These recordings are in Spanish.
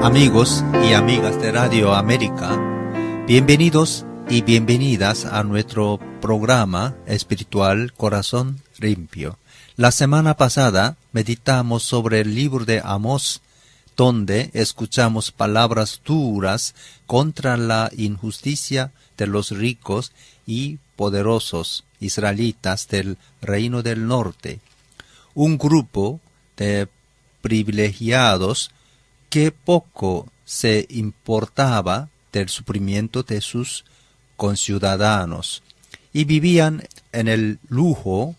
Amigos y amigas de Radio América, bienvenidos y bienvenidas a nuestro programa espiritual Corazón Limpio. La semana pasada meditamos sobre el libro de Amós, donde escuchamos palabras duras contra la injusticia de los ricos y poderosos israelitas del Reino del Norte, un grupo de privilegiados que poco se importaba del sufrimiento de sus conciudadanos y vivían en el lujo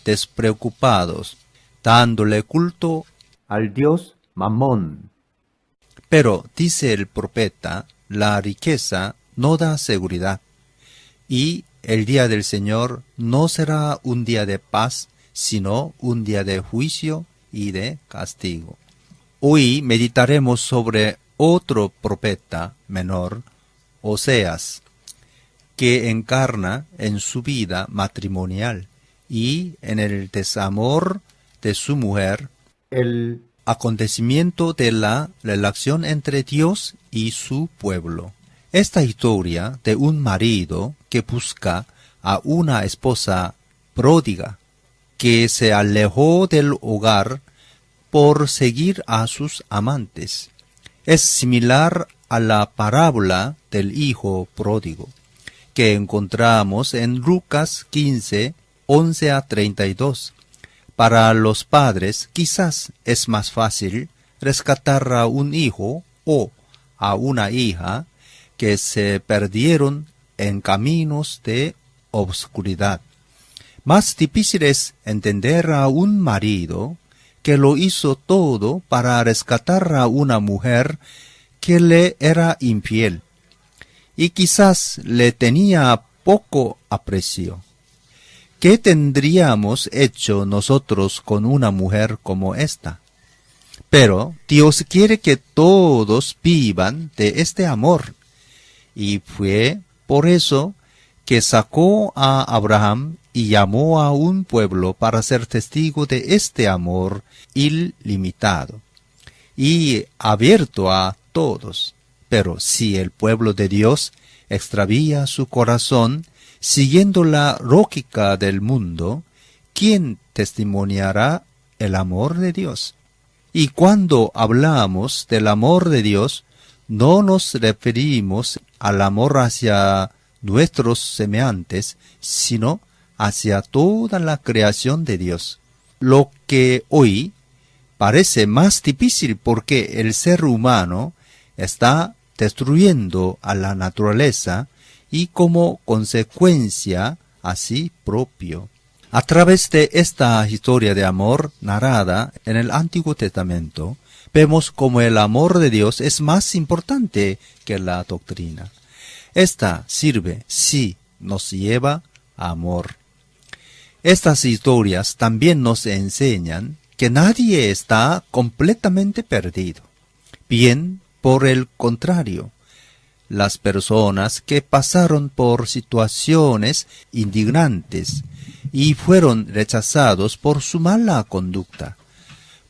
despreocupados, dándole culto al dios Mamón. Pero, dice el profeta, la riqueza no da seguridad, y el día del Señor no será un día de paz, sino un día de juicio y de castigo. Hoy meditaremos sobre otro profeta menor, Oseas, que encarna en su vida matrimonial y en el desamor de su mujer el acontecimiento de la relación entre Dios y su pueblo. Esta historia de un marido que busca a una esposa pródiga, que se alejó del hogar por seguir a sus amantes, es similar a la parábola del hijo pródigo, que encontramos en Lucas 15, 11 a 32. Para los padres quizás es más fácil rescatar a un hijo o a una hija que se perdieron en caminos de obscuridad. Más difícil es entender a un marido que lo hizo todo para rescatar a una mujer que le era infiel y quizás le tenía poco aprecio. ¿Qué tendríamos hecho nosotros con una mujer como esta? Pero Dios quiere que todos vivan de este amor, y fue por eso que sacó a Abraham y llamó a un pueblo para ser testigo de este amor ilimitado y abierto a todos. Pero si el pueblo de Dios extravía su corazón siguiendo la lógica del mundo, ¿quién testimoniará el amor de Dios? Y cuando hablamos del amor de Dios, no nos referimos al amor hacia nuestros semejantes, sino hacia toda la creación de Dios. Lo que hoy parece más difícil porque el ser humano está destruyendo a la naturaleza y como consecuencia a sí propio. A través de esta historia de amor narrada en el Antiguo Testamento, vemos como el amor de Dios es más importante que la doctrina. Esta sirve, sí, nos lleva a amor. Estas historias también nos enseñan que nadie está completamente perdido. Bien, por el contrario, las personas que pasaron por situaciones indignantes y fueron rechazados por su mala conducta,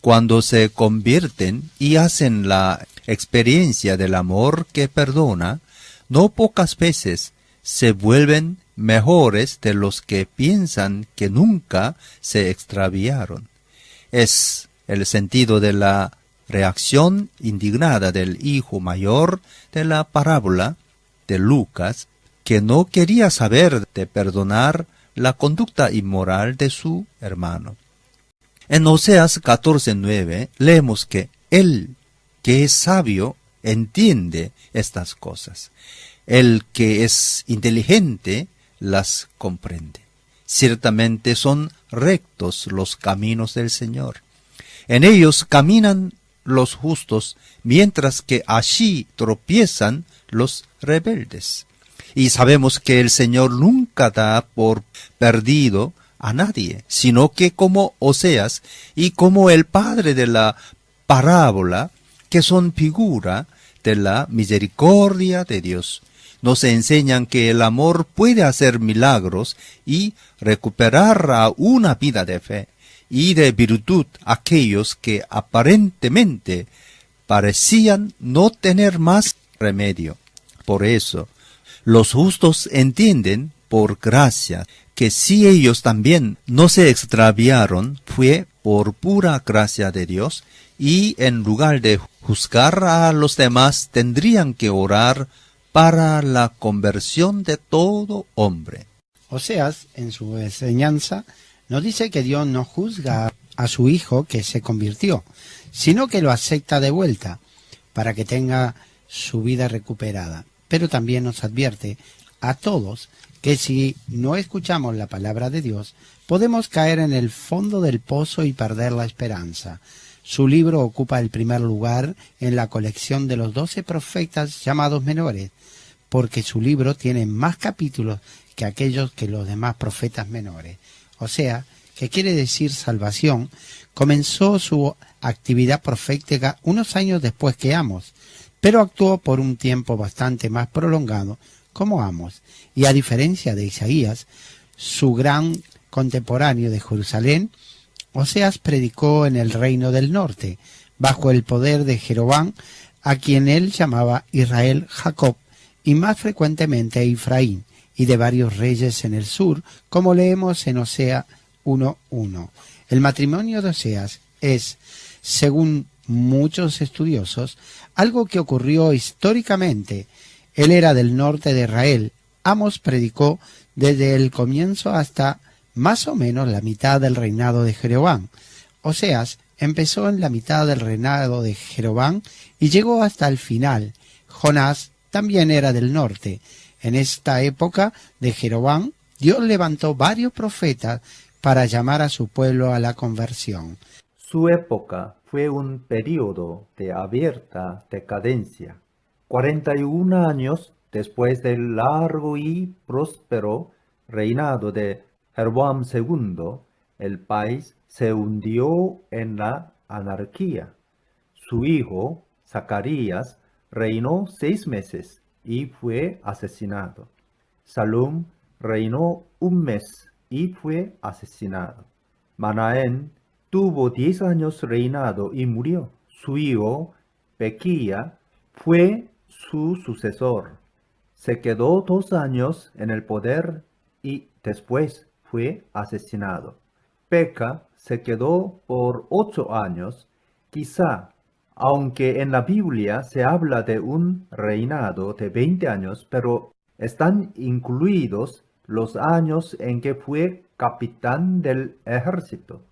cuando se convierten y hacen la experiencia del amor que perdona, no pocas veces se vuelven mejores de los que piensan que nunca se extraviaron. Es el sentido de la reacción indignada del hijo mayor de la parábola de Lucas, que no quería saber de perdonar la conducta inmoral de su hermano. En Oseas 14:9 leemos que el que es sabio entiende estas cosas. El que es inteligente las comprende. Ciertamente son rectos los caminos del Señor. En ellos caminan los justos, mientras que allí tropiezan los rebeldes. Y sabemos que el Señor nunca da por perdido a nadie, sino que como Oseas y como el padre de la parábola, que son figura de la misericordia de Dios, nos enseñan que el amor puede hacer milagros y recuperar a una vida de fe y de virtud aquellos que aparentemente parecían no tener más remedio. Por eso, los justos entienden por gracia que si ellos también no se extraviaron, fue por pura gracia de Dios, y en lugar de juzgar a los demás, tendrían que orar para la conversión de todo hombre. Oseas, en su enseñanza, nos dice que Dios no juzga a su hijo que se convirtió, sino que lo acepta de vuelta para que tenga su vida recuperada. Pero también nos advierte a todos que si no escuchamos la palabra de Dios, podemos caer en el fondo del pozo y perder la esperanza. Su libro ocupa el primer lugar en la colección de los 12 profetas llamados menores, porque su libro tiene más capítulos que aquellos que los demás profetas menores. O sea, que quiere decir salvación, comenzó su actividad profética unos años después que Amos, pero actuó por un tiempo bastante más prolongado como Amos, y a diferencia de Isaías, su gran contemporáneo de Jerusalén, Oseas predicó en el reino del norte, bajo el poder de Jeroboam, a quien él llamaba Israel Jacob, y más frecuentemente Efraín, y de varios reyes en el sur, como leemos en Osea 1:1. El matrimonio de Oseas es, según muchos estudiosos, algo que ocurrió históricamente. Él era del norte de Israel. Amos predicó desde el comienzo hasta más o menos la mitad del reinado de Jeroboam. Oseas empezó en la mitad del reinado de Jeroboam y llegó hasta el final. Jonás también era del norte. En esta época de Jeroboam, Dios levantó varios profetas para llamar a su pueblo a la conversión. Su época fue un período de abierta decadencia. 41 años después del largo y próspero reinado de Jeroboam II, el país se hundió en la anarquía. Su hijo, Zacarías, reinó 6 meses y fue asesinado. Salum reinó 1 mes y fue asesinado. Manaén tuvo 10 años reinado y murió. Su hijo, Bequía, fue su sucesor. Se quedó 2 años en el poder y después fue asesinado. Peca se quedó por 8 años, quizá, aunque en la Biblia se habla de un reinado de 20 años, pero están incluidos los años en que fue capitán del ejército.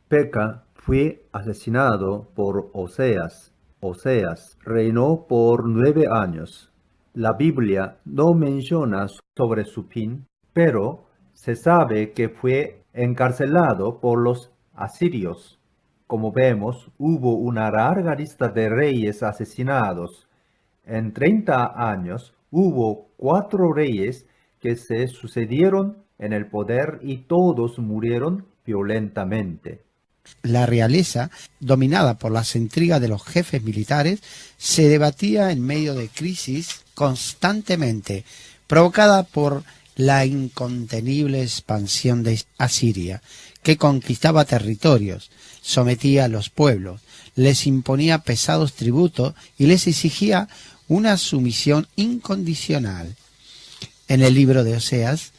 Peca fue asesinado por Oseas. Oseas reinó por 9 años. La Biblia no menciona sobre su fin, pero se sabe que fue encarcelado por los asirios. Como vemos, hubo una larga lista de reyes asesinados. En 30 años hubo 4 reyes que se sucedieron en el poder y todos murieron violentamente. La realeza, dominada por las intrigas de los jefes militares, se debatía en medio de crisis constantemente, provocada por la incontenible expansión de Asiria, que conquistaba territorios, sometía a los pueblos, les imponía pesados tributos y les exigía una sumisión incondicional. En el libro de Oseas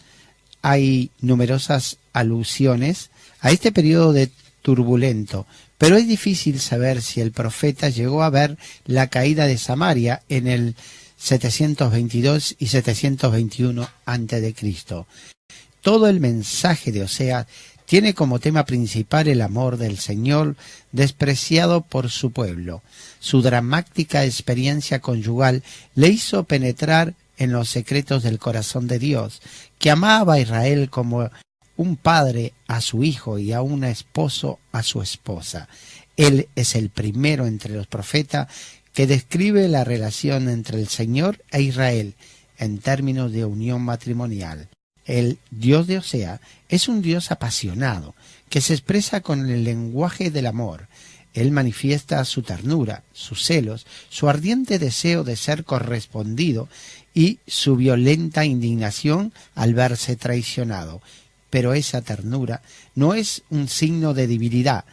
hay numerosas alusiones a este periodo de turbulento, pero es difícil saber si el profeta llegó a ver la caída de Samaria en el 722 y 721 a.C. Todo el mensaje de Oseas tiene como tema principal el amor del Señor despreciado por su pueblo. Su dramática experiencia conyugal le hizo penetrar en los secretos del corazón de Dios, que amaba a Israel como un padre a su hijo y a un esposo a su esposa. Él es el primero entre los profetas que describe la relación entre el Señor e Israel en términos de unión matrimonial. El Dios de Oseas es un Dios apasionado, que se expresa con el lenguaje del amor. Él manifiesta su ternura, sus celos, su ardiente deseo de ser correspondido y su violenta indignación al verse traicionado. Pero esa ternura no es un signo de debilidad,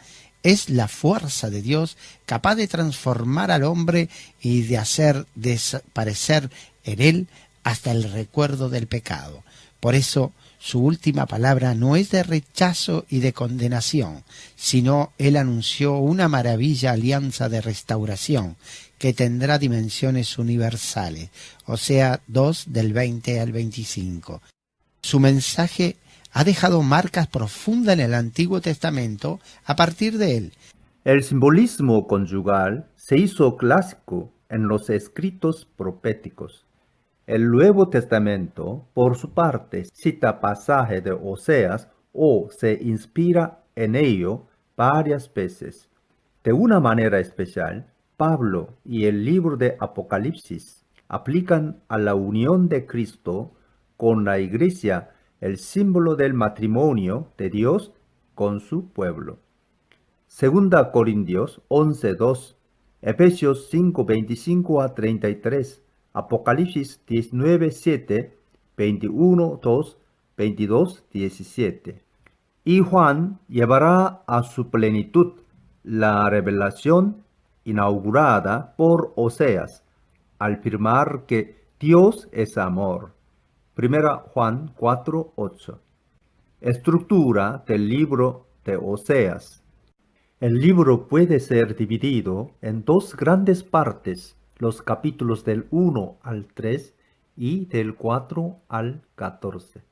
es la fuerza de Dios capaz de transformar al hombre y de hacer desaparecer en él hasta el recuerdo del pecado. Por eso, su última palabra no es de rechazo y de condenación, sino él anunció una maravilla alianza de restauración que tendrá dimensiones universales, Oseas 2 del 20 al 25. Su mensaje ha dejado marcas profundas en el Antiguo Testamento a partir de él. El simbolismo conyugal se hizo clásico en los escritos proféticos. El Nuevo Testamento, por su parte, cita pasajes de Oseas o se inspira en ello varias veces. De una manera especial, Pablo y el libro de Apocalipsis aplican a la unión de Cristo con la Iglesia el símbolo del matrimonio de Dios con su pueblo. Segunda Corintios 11:2, Efesios 5:25 a 33, Apocalipsis 19:7, 21:2, 22:17. Y Juan llevará a su plenitud la revelación inaugurada por Oseas, al afirmar que Dios es amor. Primera Juan 4:8. Estructura del libro de Oseas. El libro puede ser dividido en dos grandes partes, los capítulos del 1 al 3 y del 4 al 14.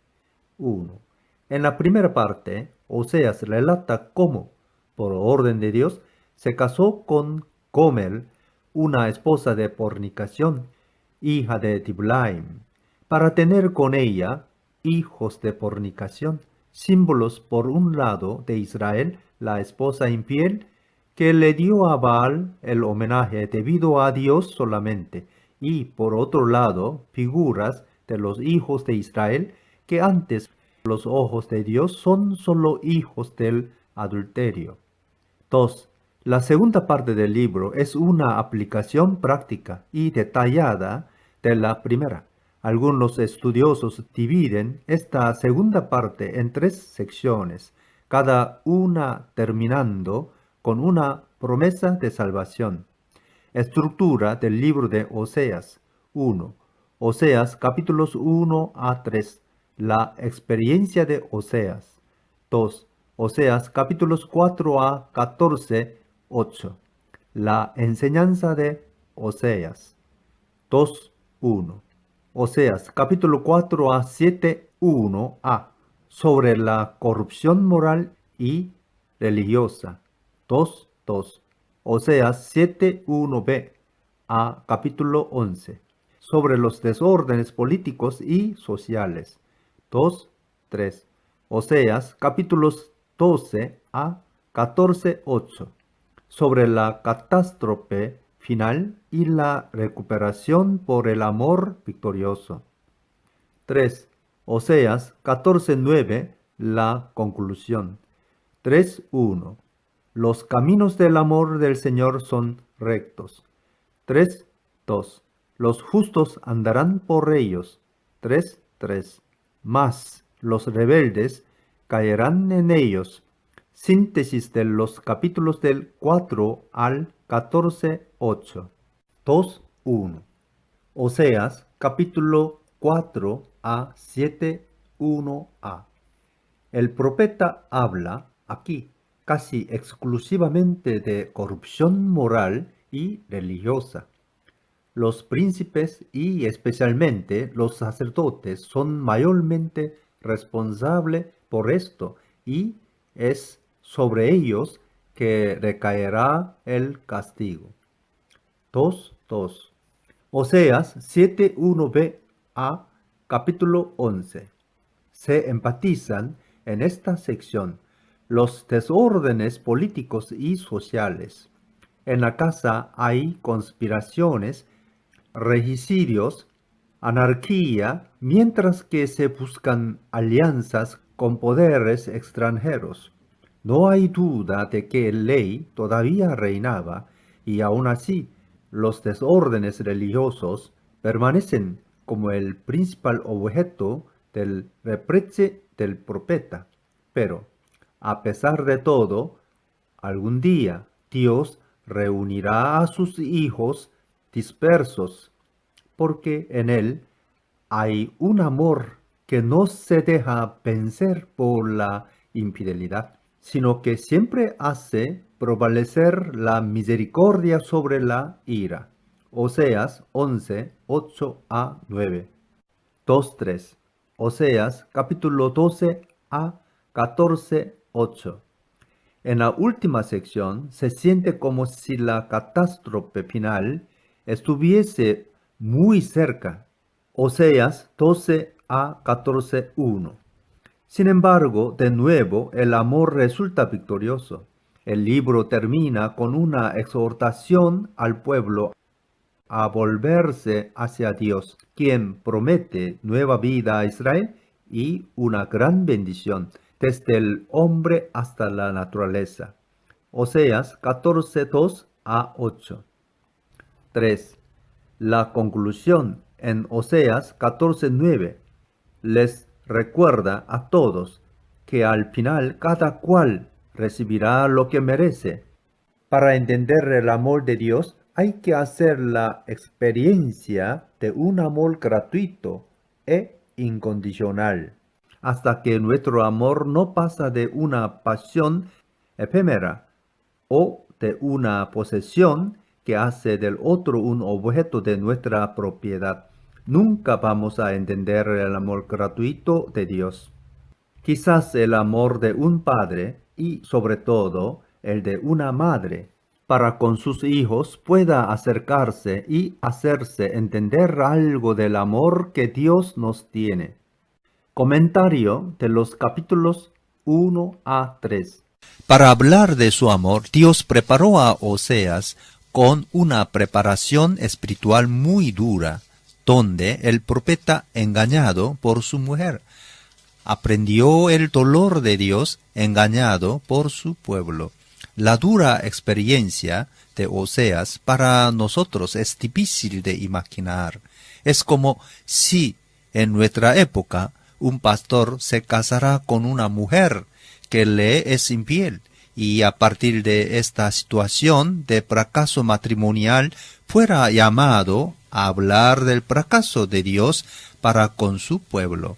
1. En la primera parte, Oseas relata cómo, por orden de Dios, se casó con Gomer, una esposa de fornicación, hija de Diblaim, para tener con ella hijos de fornicación, símbolos por un lado de Israel, la esposa infiel, que le dio a Baal el homenaje debido a Dios solamente, y por otro lado, figuras de los hijos de Israel, que antes los ojos de Dios son solo hijos del adulterio. 2. La segunda parte del libro es una aplicación práctica y detallada de la primera. Algunos estudiosos dividen esta segunda parte en 3 secciones, cada una terminando con una promesa de salvación. Estructura del libro de Oseas. 1. Oseas capítulos 1 a 3. La experiencia de Oseas. 2. Oseas capítulos 4 a 14, 8. La enseñanza de Oseas. 2:1. Oseas capítulo 4 a 7, 1a. Sobre la corrupción moral y religiosa. 2:2. Oseas 7:1b a capítulo 11. Sobre los desórdenes políticos y sociales. 2:3. Oseas capítulos 12 a 14:8. Sobre la catástrofe final y la recuperación por el amor victorioso. 3. Oseas 14:9, la conclusión. 3:1. Los caminos del amor del Señor son rectos. 3:2. Los justos andarán por ellos. 3:3. Mas los rebeldes caerán en ellos. Síntesis de los capítulos del 4 al 14:8. 2:1. Oseas capítulo 4 a 7:1a. El profeta habla aquí casi exclusivamente de corrupción moral y religiosa. Los príncipes y especialmente los sacerdotes son mayormente responsables por esto y es sobre ellos que recaerá el castigo. 2:2. Oseas 7:1b a capítulo 11. Se enfatizan en esta sección los desórdenes políticos y sociales. En la casa hay conspiraciones, regicidios, anarquía, mientras que se buscan alianzas con poderes extranjeros. No hay duda de que la ley todavía reinaba y aún así los desórdenes religiosos permanecen como el principal objeto del reproche del profeta. Pero, a pesar de todo, algún día Dios reunirá a sus hijos dispersos, porque en él hay un amor que no se deja vencer por la infidelidad, sino que siempre hace prevalecer la misericordia sobre la ira. Oseas 11, 8 a 9. 2.3. Oseas capítulo 12 a 14, 8. En la última sección se siente como si la catástrofe final estuviese muy cerca. Oseas 12 a 14, 1. Sin embargo, de nuevo, el amor resulta victorioso. El libro termina con una exhortación al pueblo a volverse hacia Dios, quien promete nueva vida a Israel y una gran bendición desde el hombre hasta la naturaleza. Oseas 14, 2 a 8. 3. La conclusión en Oseas 14, 9 les recuerda a todos que al final cada cual recibirá lo que merece. Para entender el amor de Dios hay que hacer la experiencia de un amor gratuito e incondicional, hasta que nuestro amor no pasa de una pasión efímera o de una posesión que hace del otro un objeto de nuestra propiedad. Nunca vamos a entender el amor gratuito de Dios. Quizás el amor de un padre y sobre todo el de una madre para con sus hijos pueda acercarse y hacerse entender algo del amor que Dios nos tiene. Comentario de los capítulos 1 a 3. Para hablar de su amor, Dios preparó a Oseas con una preparación espiritual muy dura, donde el profeta, engañado por su mujer, aprendió el dolor de Dios engañado por su pueblo. La dura experiencia de Oseas para nosotros es difícil de imaginar. Es como si en nuestra época un pastor se casará con una mujer que le es infiel y a partir de esta situación de fracaso matrimonial fuera llamado a hablar del fracaso de Dios para con su pueblo.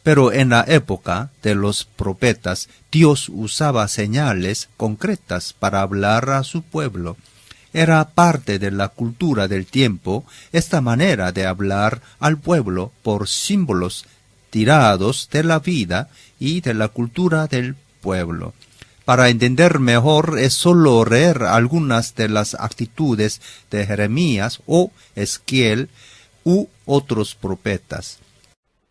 Pero en la época de los profetas, Dios usaba señales concretas para hablar a su pueblo. Era parte de la cultura del tiempo esta manera de hablar al pueblo por símbolos tirados de la vida y de la cultura del pueblo. Para entender mejor es solo leer algunas de las actitudes de Jeremías o Ezequiel u otros profetas.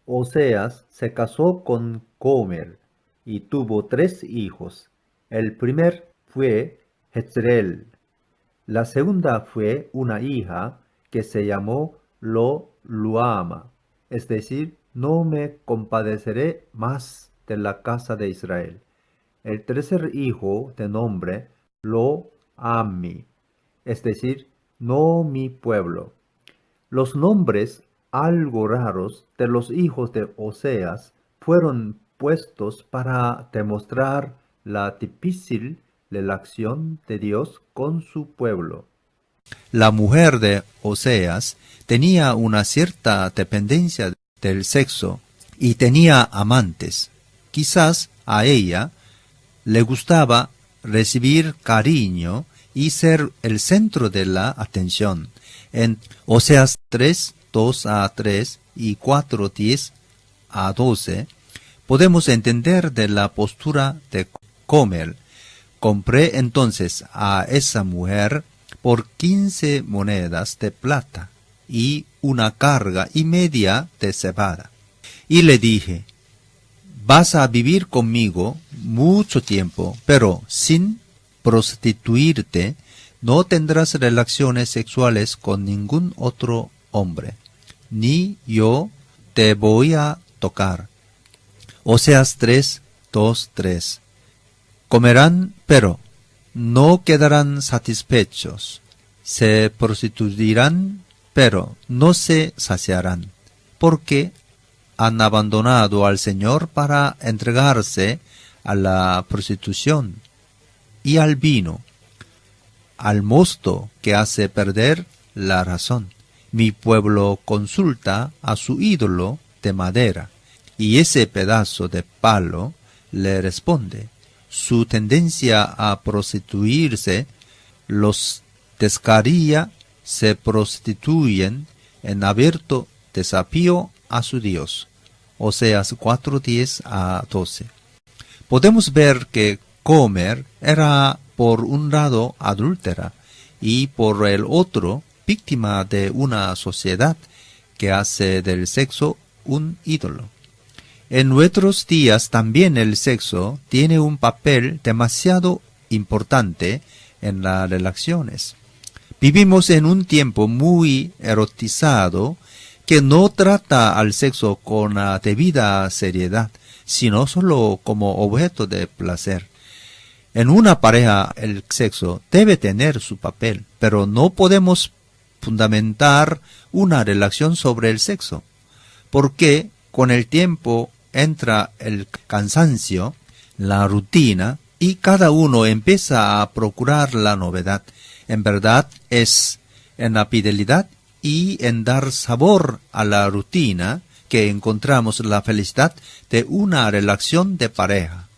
Oseas se casó con Gomer y tuvo 3 hijos. El primer fue Jezreel. La segunda fue una hija que se llamó Lo-Ruama, es decir, no me compadeceré más de la casa de Israel. El tercer hijo de nombre Lo-Ammi, es decir, no mi pueblo. Los nombres algo raros de los hijos de Oseas fueron puestos para demostrar la difícil relación de Dios con su pueblo. La mujer de Oseas tenía una cierta dependencia del sexo y tenía amantes. Quizás a ella le gustaba recibir cariño y ser el centro de la atención. En Oseas 3, 2 a 3 y 4, 10 a 12, podemos entender de la postura de Gomer. Compré entonces a esa mujer por 15 monedas de plata y una carga y media de cebada. Y le dije, vas a vivir conmigo mucho tiempo, pero sin prostituirte, no tendrás relaciones sexuales con ningún otro hombre, ni yo te voy a tocar. Oseas 3, 2, 3. Comerán, pero no quedarán satisfechos. Se prostituirán, pero no se saciarán, porque han abandonado al Señor para entregarse a la prostitución. y al vino, al mosto que hace perder la razón. Mi pueblo consulta a su ídolo de madera, y ese pedazo de palo le responde. Su tendencia a prostituirse los descaría, se prostituyen en abierto desafío a su Dios. Oseas 4:10 a 12. Podemos ver que Gomer era por un lado adúltera y por el otro víctima de una sociedad que hace del sexo un ídolo. En nuestros días también el sexo tiene un papel demasiado importante en las relaciones. Vivimos en un tiempo muy erotizado que no trata al sexo con la debida seriedad, sino solo como objeto de placer. En una pareja el sexo debe tener su papel, pero no podemos fundamentar una relación sobre el sexo, porque con el tiempo entra el cansancio, la rutina, y cada uno empieza a procurar la novedad. En verdad es en la fidelidad y en dar sabor a la rutina que encontramos la felicidad de una relación de pareja.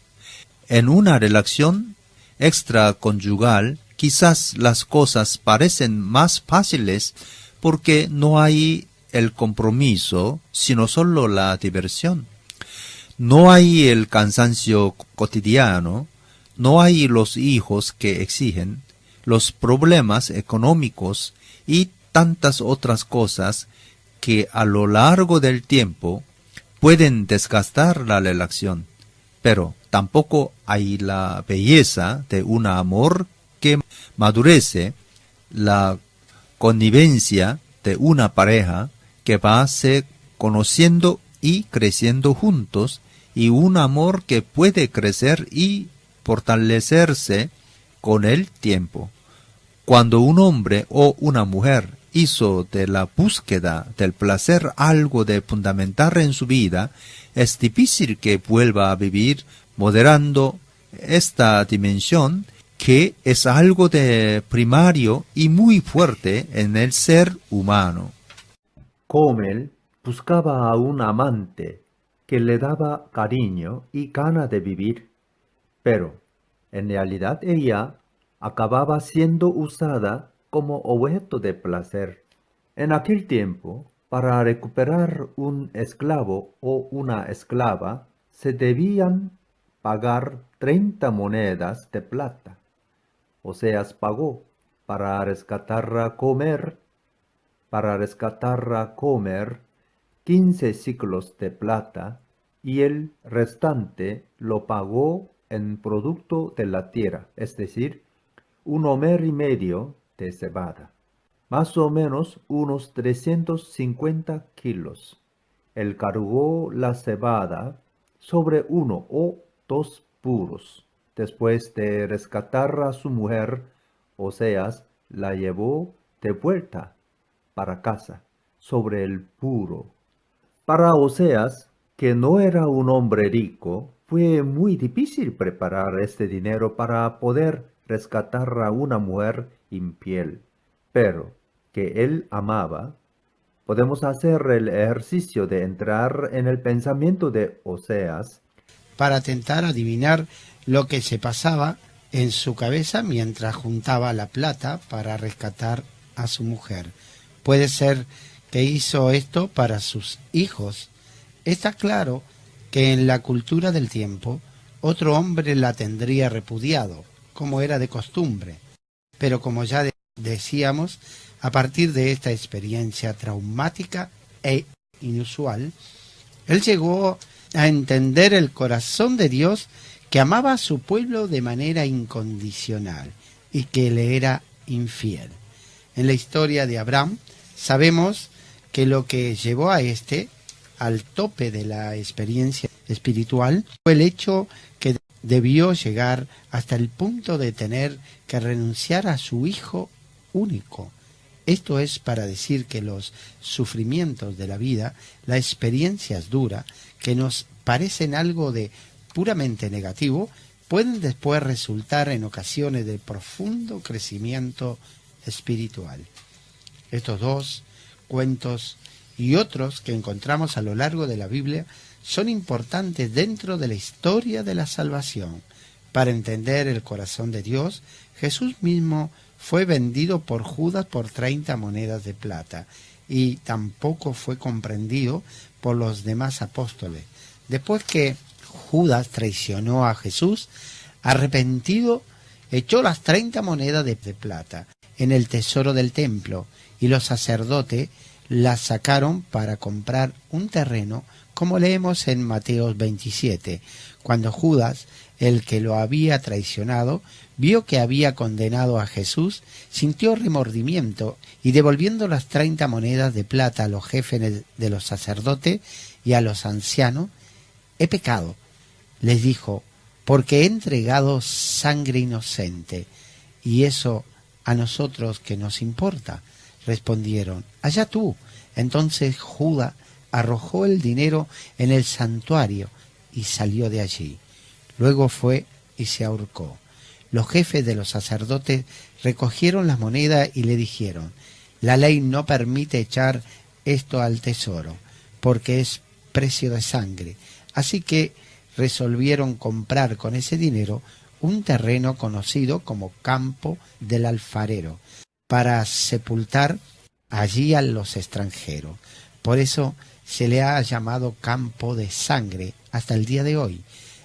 En una relación extraconyugal, quizás las cosas parecen más fáciles porque no hay el compromiso, sino solo la diversión. No hay el cansancio cotidiano, no hay los hijos que exigen, los problemas económicos y tantas otras cosas que a lo largo del tiempo pueden desgastar la relación, pero tampoco hay la belleza de un amor que madurece, la connivencia de una pareja que va se conociendo y creciendo juntos, y un amor que puede crecer y fortalecerse con el tiempo. Cuando un hombre o una mujer hizo de la búsqueda del placer algo de fundamental en su vida, es difícil que vuelva a vivir moderando esta dimensión, que es algo de primario y muy fuerte en el ser humano. Gomer buscaba a un amante que le daba cariño y gana de vivir, pero en realidad ella acababa siendo usada como objeto de placer. En aquel tiempo, para recuperar un esclavo o una esclava, se debían pagar 30 monedas de plata. Oseas pagó para rescatar a Gomer 15 siclos de plata, y el restante lo pagó en producto de la tierra, es decir, 1 homer y medio de cebada, más o menos unos 350 kilos. Él cargó la cebada sobre 1 o 2 burros. Después de rescatar a su mujer, Oseas la llevó de vuelta para casa sobre el burro. Para Oseas, que no era un hombre rico, fue muy difícil preparar este dinero para poder rescatar a una mujer infiel, pero que él amaba. Podemos hacer el ejercicio de entrar en el pensamiento de Oseas para tentar adivinar lo que se pasaba en su cabeza mientras juntaba la plata para rescatar a su mujer. Puede ser que hizo esto para sus hijos. Está claro que en la cultura del tiempo otro hombre la tendría repudiado, como era de costumbre. Pero como ya decíamos, a partir de esta experiencia traumática e inusual, él llegó a entender el corazón de Dios, que amaba a su pueblo de manera incondicional y que le era infiel. En la historia de Abraham sabemos que lo que llevó a este al tope de la experiencia espiritual fue el hecho que debió llegar hasta el punto de tener que renunciar a su hijo único. Esto es para decir que los sufrimientos de la vida, las experiencias duras, que nos parecen algo de puramente negativo, pueden después resultar en ocasiones de profundo crecimiento espiritual. Estos dos cuentos y otros que encontramos a lo largo de la Biblia son importantes dentro de la historia de la salvación. Para entender el corazón de Dios, Jesús mismo fue vendido por Judas por 30 monedas de plata y tampoco fue comprendido por los demás apóstoles. Después que Judas traicionó a Jesús, arrepentido, echó las 30 monedas de plata en el tesoro del templo y los sacerdotes las sacaron para comprar un terreno, como leemos en Mateo 27, cuando Judas, el que lo había traicionado, vio que había condenado a Jesús, sintió remordimiento y devolviendo las 30 monedas de plata a los jefes de los sacerdotes y a los ancianos, «He pecado», les dijo, «porque he entregado sangre inocente, y eso a nosotros ¿qué nos importa?». Respondieron, «Allá tú». Entonces Judas arrojó el dinero en el santuario y salió de allí. Luego fue y se ahorcó. Los jefes de los sacerdotes recogieron las monedas y le dijeron, «La ley no permite echar esto al tesoro, porque es precio de sangre». Así que resolvieron comprar con ese dinero un terreno conocido como Campo del Alfarero, para sepultar allí a los extranjeros. Por eso se le ha llamado Campo de Sangre hasta el día de hoy.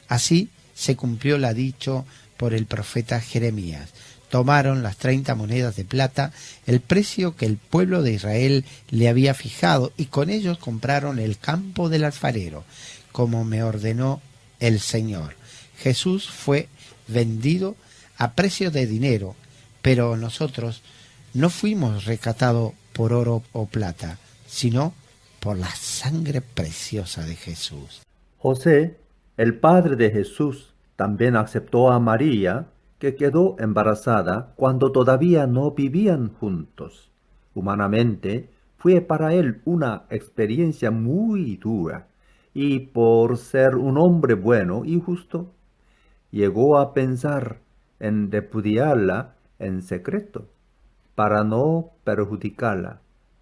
Así se cumplió lo dicho por el profeta Jeremías. Tomaron las 30 monedas de plata, el precio que el pueblo de Israel le había fijado, y con ellos compraron el Campo del Alfarero, como me ordenó el Señor. Jesús fue vendido a precio de dinero, pero nosotros no fuimos rescatados por oro o plata, sino por la sangre preciosa de Jesús. José, el padre de Jesús, también aceptó a María, que quedó embarazada cuando todavía no vivían juntos. Humanamente, fue para él una experiencia muy dura, y por ser un hombre bueno y justo, llegó a pensar en repudiarla en secreto, para no perjudicarla.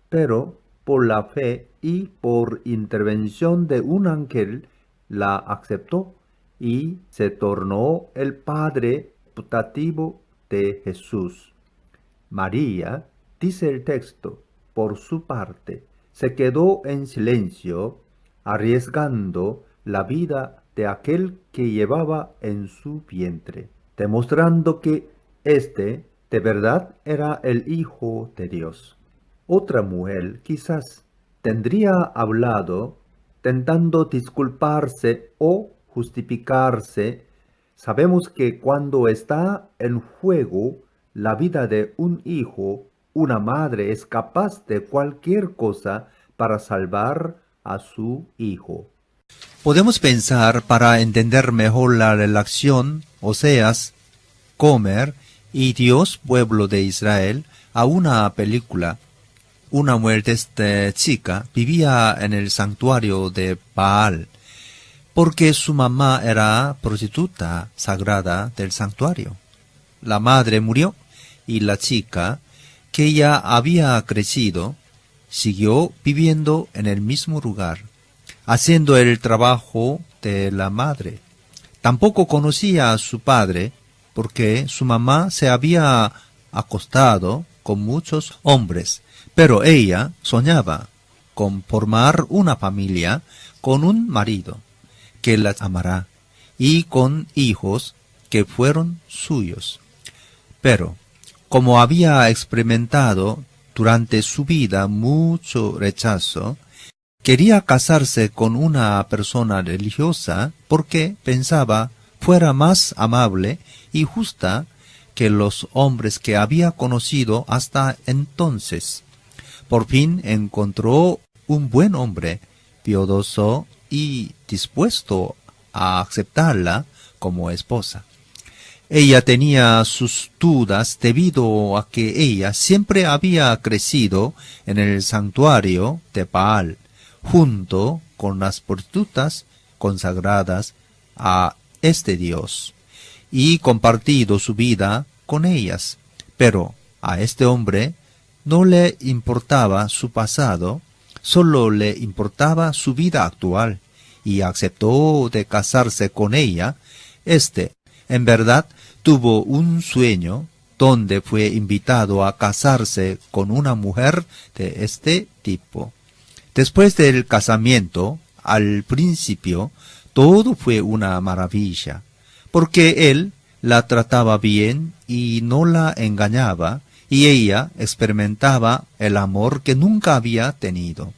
Pero por la fe y por intervención de un ángel la aceptó y se tornó el padre putativo de Jesús. María, dice el texto, por su parte, se quedó en silencio, arriesgando la vida de aquel que llevaba en su vientre, demostrando que éste de verdad era el Hijo de Dios. Otra mujer quizás tendría hablado tentando disculparse o justificarse. Sabemos que cuando está en juego la vida de un hijo, una madre es capaz de cualquier cosa para salvar a su hijo. Podemos pensar, para entender mejor la relación Oseas, Gomer y Dios, pueblo de Israel, a una película. Una mujer de esta chica vivía en el santuario de Baal, porque su mamá era prostituta sagrada del santuario. La madre murió y la chica, que ya había crecido, siguió viviendo en el mismo lugar, haciendo el trabajo de la madre. Tampoco conocía a su padre, porque su mamá se había acostado con muchos hombres, pero ella soñaba con formar una familia con un marido que la amará y con hijos que fueron suyos. Pero, como había experimentado durante su vida mucho rechazo, quería casarse con una persona religiosa porque pensaba fuera más amable y justa que los hombres que había conocido hasta entonces. Por fin encontró un buen hombre, piadoso y dispuesto a aceptarla como esposa. Ella tenía sus dudas debido a que ella siempre había crecido en el santuario de Baal, junto con las prostitutas consagradas a este dios, y compartido su vida con ellas. Pero a este hombre no le importaba su pasado, solo le importaba su vida actual, y aceptó de casarse con ella. En verdad, tuvo un sueño donde fue invitado a casarse con una mujer de este tipo. Después del casamiento, al principio, todo fue una maravilla, porque él la trataba bien y no la engañaba, y ella experimentaba el amor que nunca había tenido.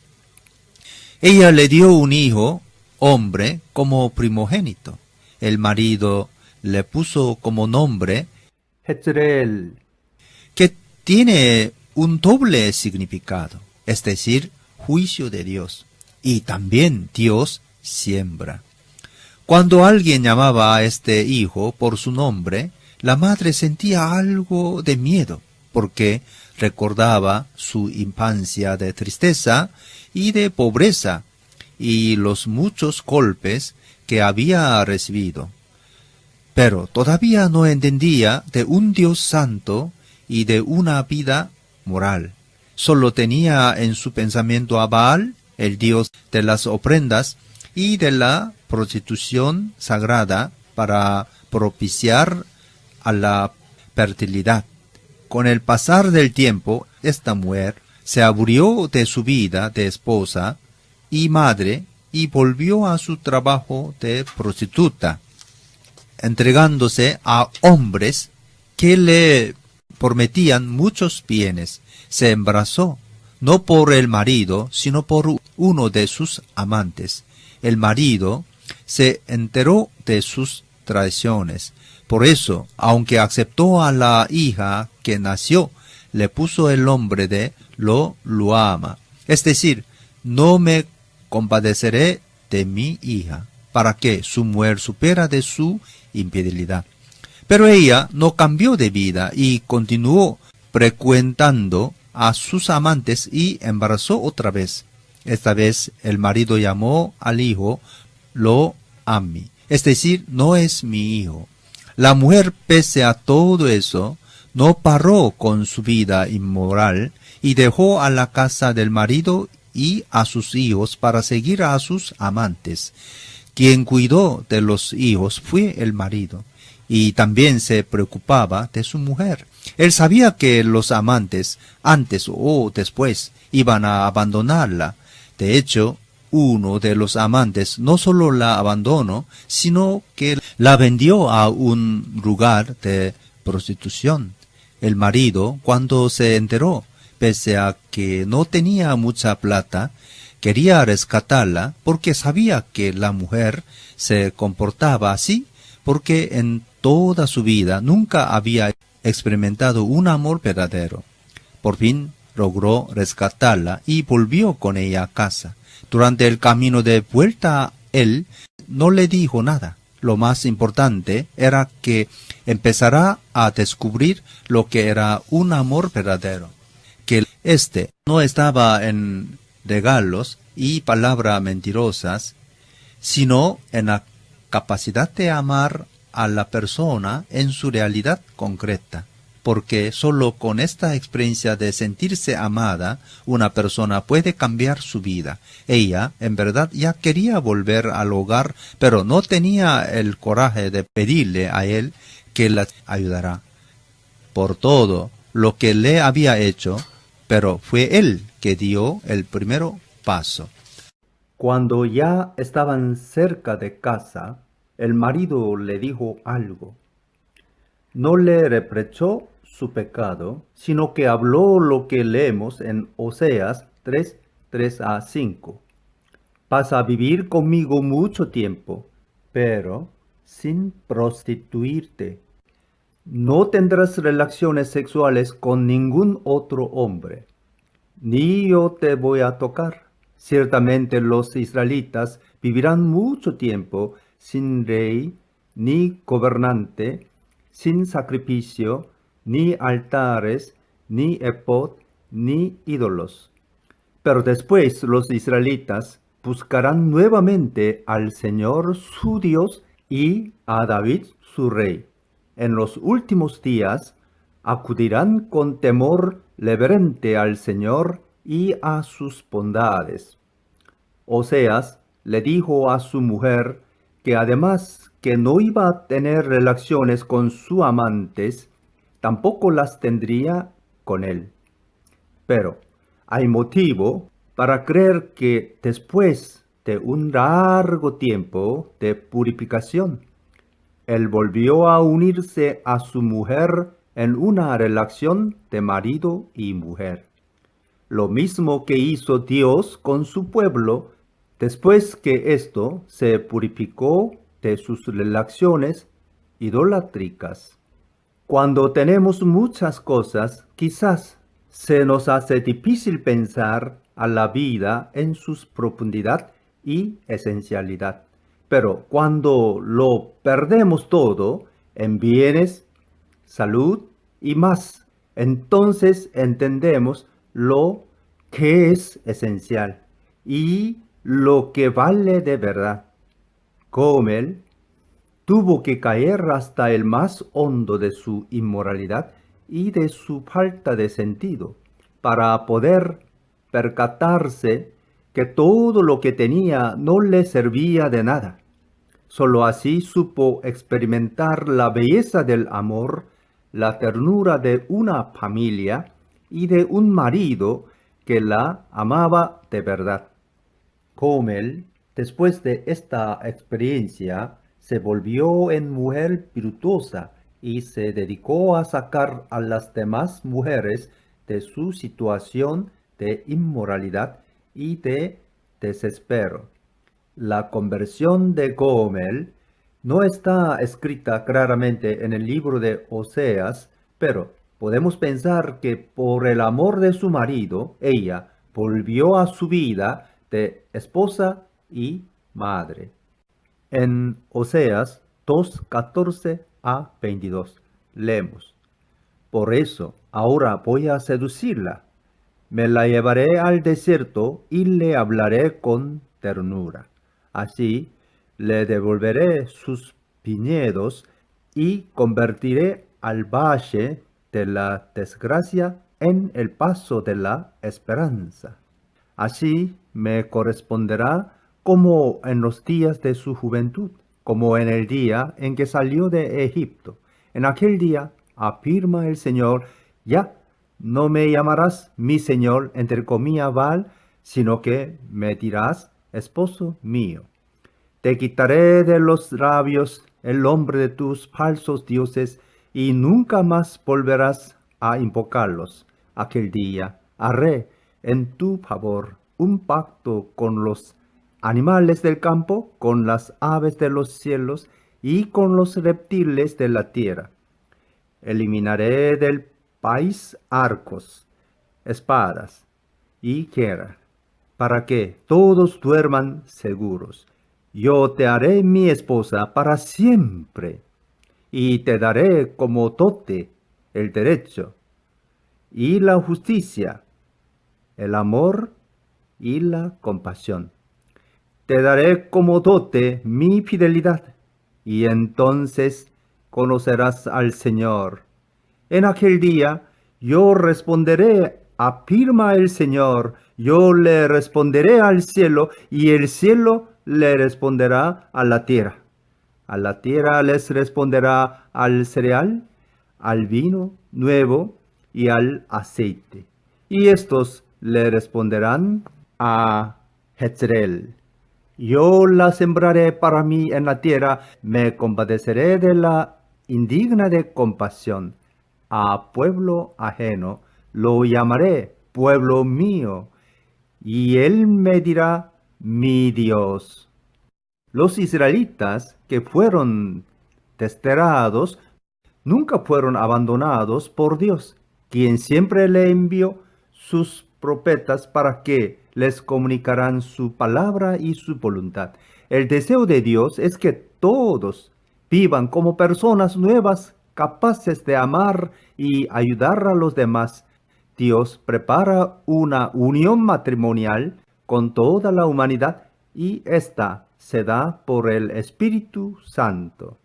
Ella le dio un hijo, hombre, como primogénito. El marido le puso como nombre Jezreel, que tiene un doble significado, es decir, juicio de Dios, y también Dios siembra. Cuando alguien llamaba a este hijo por su nombre, la madre sentía algo de miedo, porque recordaba su infancia de tristeza y de pobreza, y los muchos golpes que había recibido. Pero todavía no entendía de un Dios santo y de una vida moral. Solo tenía en su pensamiento a Baal, el dios de las ofrendas y de la prostitución sagrada, para propiciar a la fertilidad. Con el pasar del tiempo, esta mujer se aburrió de su vida de esposa y madre y volvió a su trabajo de prostituta, entregándose a hombres que le prometían muchos bienes. Se embarazó, no por el marido, sino por uno de sus amantes. El marido se enteró de sus traiciones. Por eso, aunque aceptó a la hija que nació, le puso el nombre de lo ama. Es decir, no me compadeceré de mi hija, para que su mujer supera de su infidelidad. Pero ella no cambió de vida y continuó frecuentando a sus amantes y embarazó otra vez. Esta vez el marido llamó al hijo lo ami, es decir, no es mi hijo. La mujer, pese a todo eso, no paró con su vida inmoral y dejó a la casa del marido y a sus hijos para seguir a sus amantes. Quien cuidó de los hijos fue el marido, y también se preocupaba de su mujer. Él sabía que los amantes, antes o después, iban a abandonarla. De hecho, uno de los amantes no solo la abandonó, sino que la vendió a un lugar de prostitución. El marido, cuando se enteró, pese a que no tenía mucha plata, quería rescatarla porque sabía que la mujer se comportaba así, porque en toda su vida nunca había experimentado un amor verdadero. Por fin logró rescatarla y volvió con ella a casa. Durante el camino de vuelta, él no le dijo nada. Lo más importante era que empezará a descubrir lo que era un amor verdadero, que no estaba en regalos y palabras mentirosas, sino en la capacidad de amar a la persona en su realidad concreta, porque solo con esta experiencia de sentirse amada, una persona puede cambiar su vida. Ella, en verdad, ya quería volver al hogar, pero no tenía el coraje de pedirle a él que la ayudara por todo lo que le había hecho, pero fue él que dio el primer paso. Cuando ya estaban cerca de casa, el marido le dijo algo. No le reprochó su pecado, sino que habló lo que leemos en Oseas 3:3-5. Vas a vivir conmigo mucho tiempo, pero sin prostituirte. No tendrás relaciones sexuales con ningún otro hombre, ni yo te voy a tocar. Ciertamente los israelitas vivirán mucho tiempo sin rey, ni gobernante, sin sacrificio, ni altares, ni efod, ni ídolos. Pero después los israelitas buscarán nuevamente al Señor su Dios y a David su rey. en los últimos días acudirán con temor reverente al Señor y a sus bondades. Oseas le dijo a su mujer que además que no iba a tener relaciones con sus amantes, tampoco las tendría con él. Pero hay motivo para creer que después de un largo tiempo de purificación, él volvió a unirse a su mujer en una relación de marido y mujer. Lo mismo que hizo Dios con su pueblo después que ésto se purificó de sus relaciones idolátricas. Cuando tenemos muchas cosas, quizás se nos hace difícil pensar a la vida en su profundidad y esencialidad. Pero cuando lo perdemos todo en bienes, salud y más, entonces entendemos lo que es esencial y lo que vale de verdad. Gomer tuvo que caer hasta el más hondo de su inmoralidad y de su falta de sentido para poder percatarse que todo lo que tenía no le servía de nada. Solo así supo experimentar la belleza del amor, la ternura de una familia y de un marido que la amaba de verdad. Gomer, después de esta experiencia, se volvió en mujer virtuosa y se dedicó a sacar a las demás mujeres de su situación de inmoralidad y de desespero. La conversión de Gomer no está escrita claramente en el libro de Oseas, pero podemos pensar que por el amor de su marido, ella volvió a su vida de esposa y madre. En Oseas 2:14 a 22 leemos: Por eso ahora voy a seducirla. Me la llevaré al desierto y le hablaré con ternura. Así le devolveré sus viñedos y convertiré al valle de la desgracia en el paso de la esperanza. Así me corresponderá como en los días de su juventud, como en el día en que salió de Egipto. En aquel día, afirma el Señor, ya no me llamarás mi Señor, entre comillas, Baal, sino que me dirás, esposo mío. Te quitaré de los labios el nombre de tus falsos dioses, y nunca más volverás a invocarlos. Aquel día haré en tu favor un pacto con los animales del campo, con las aves de los cielos y con los reptiles de la tierra. Eliminaré del país arcos, espadas y guerra, para que todos duerman seguros. Yo te haré mi esposa para siempre, y te daré como dote el derecho, y la justicia, el amor y la compasión. Te daré como dote mi fidelidad, y entonces conocerás al Señor. En aquel día yo responderé, afirma el Señor, yo le responderé al cielo, y el cielo le responderá a la tierra. A la tierra les responderá al cereal, al vino nuevo y al aceite. Y estos le responderán a Jezreel. Yo la sembraré para mí en la tierra, me compadeceré de la indigna de compasión. A pueblo ajeno lo llamaré pueblo mío, y él me dirá mi Dios. Los israelitas que fueron desterrados nunca fueron abandonados por Dios, quien siempre le envió sus profetas para que les comunicaran su palabra y su voluntad. El deseo de Dios es que todos vivan como personas nuevas, capaces de amar y ayudar a los demás. Dios prepara una unión matrimonial con toda la humanidad y esta se da por el Espíritu Santo.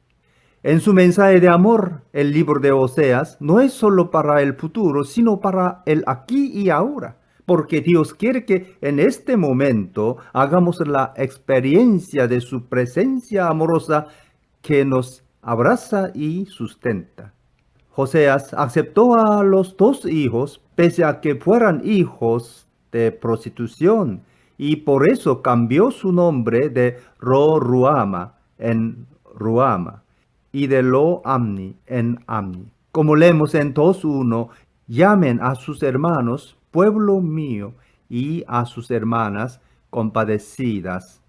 En su mensaje de amor, el libro de Oseas no es solo para el futuro, sino para el aquí y ahora, porque Dios quiere que en este momento hagamos la experiencia de su presencia amorosa que nos abraza y sustenta. Joseas aceptó a los dos hijos pese a que fueran hijos de prostitución y por eso cambió su nombre de Ro-Ruama en Ruama y de Lo-Amni en Amni. Como leemos en 2:1, llamen a sus hermanos pueblo mío y a sus hermanas compadecidas.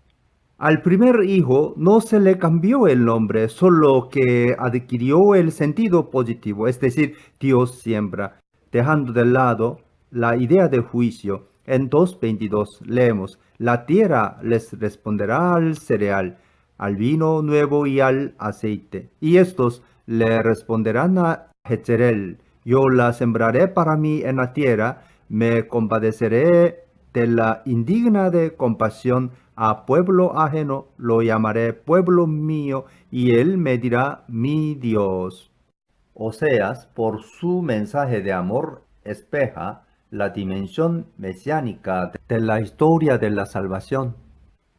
Al primer hijo no se le cambió el nombre, solo que adquirió el sentido positivo, es decir, Dios siembra, dejando de lado la idea de juicio. En 2:22 leemos, la tierra les responderá al cereal, al vino nuevo y al aceite, y estos le responderán a Jezreel, yo la sembraré para mí en la tierra, me compadeceré de la indigna de compasión. A pueblo ajeno lo llamaré pueblo mío, y él me dirá mi Dios. Oseas, por su mensaje de amor, espeja la dimensión mesiánica de la historia de la salvación.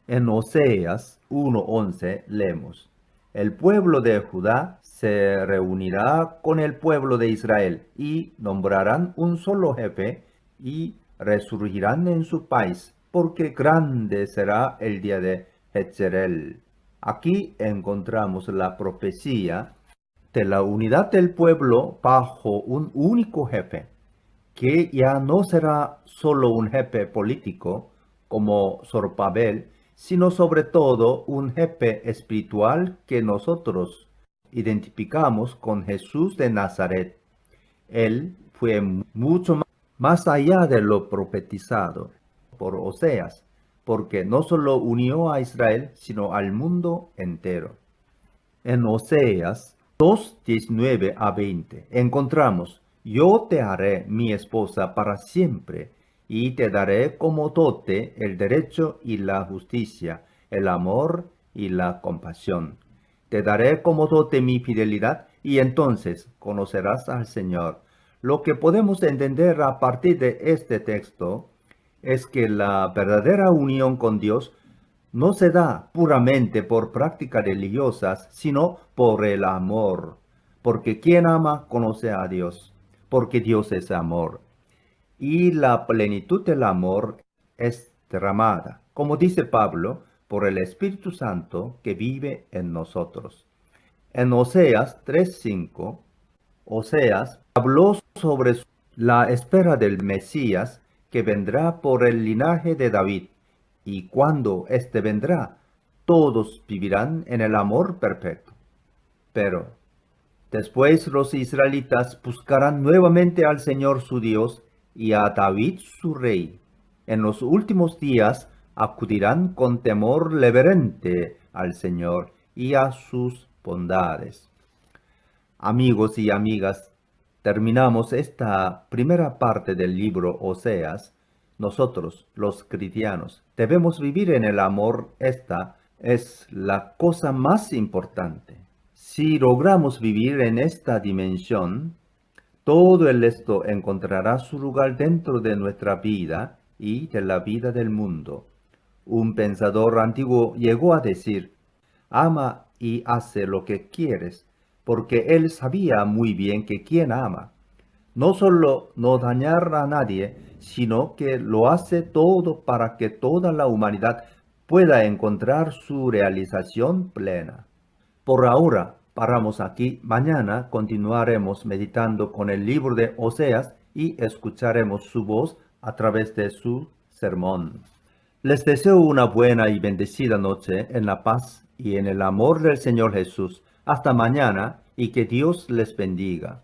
En Oseas 1:11 leemos, el pueblo de Judá se reunirá con el pueblo de Israel, y nombrarán un solo jefe, y resurgirán en su país, porque grande será el día de Jezreel. Aquí encontramos la profecía de la unidad del pueblo bajo un único jefe, que ya no será solo un jefe político como Zorobabel, sino sobre todo un jefe espiritual que nosotros identificamos con Jesús de Nazaret. Él fue mucho más allá de lo profetizado por Oseas, porque no solo unió a Israel, sino al mundo entero. En Oseas 2:19-20 encontramos, yo te haré mi esposa para siempre, y te daré como dote el derecho y la justicia, el amor y la compasión. Te daré como dote mi fidelidad, y entonces conocerás al Señor. Lo que podemos entender a partir de este texto es que la verdadera unión con Dios no se da puramente por prácticas religiosas, sino por el amor. Porque quien ama conoce a Dios, porque Dios es amor. Y la plenitud del amor es derramada, como dice Pablo, por el Espíritu Santo que vive en nosotros. En Oseas 3:5, Oseas habló sobre la espera del Mesías que vendrá por el linaje de David, y cuando éste vendrá, todos vivirán en el amor perfecto. Pero después los israelitas buscarán nuevamente al Señor su Dios y a David su rey. En los últimos días acudirán con temor reverente al Señor y a sus bondades. Amigos y amigas, terminamos esta primera parte del libro Oseas. Nosotros, los cristianos, debemos vivir en el amor. Esta es la cosa más importante. Si logramos vivir en esta dimensión, todo el resto encontrará su lugar dentro de nuestra vida y de la vida del mundo. Un pensador antiguo llegó a decir, ama y hace lo que quieres, porque él sabía muy bien que quien ama, no solo no dañar a nadie, sino que lo hace todo para que toda la humanidad pueda encontrar su realización plena. Por ahora, paramos aquí. Mañana continuaremos meditando con el libro de Oseas y escucharemos su voz a través de su sermón. Les deseo una buena y bendecida noche en la paz y en el amor del Señor Jesús. Hasta mañana y que Dios les bendiga.